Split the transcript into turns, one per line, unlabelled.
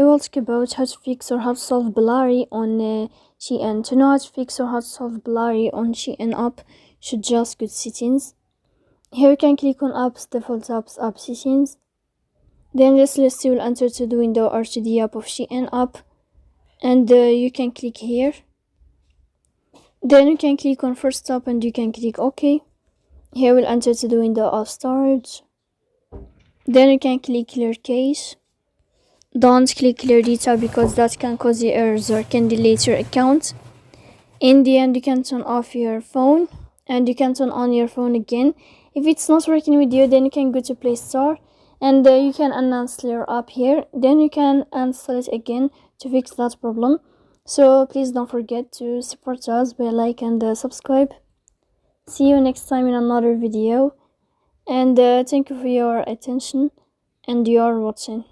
I will talk about how to fix or how to solve Blurry on Shein. To know how to fix or how to solve Blurry on Shein app, you should just go to settings. Here you can click on apps, default apps, app settings. Then this list will enter to the window or to the app of Shein app, and you can click here. Then you can click on first stop and you can click OK. Here will enter to the window of storage. Then you can click clear cache. Don't click clear data because that can cause you errors or can delete your account. In the end, you can turn off your phone and you can turn on your phone again. If it's not working with you, then you can go to Play Store and you can uninstall your app here. Then you can install it again to fix that problem. So please don't forget to support us by like and subscribe. See you next time in another video, and thank you for your attention and your watching.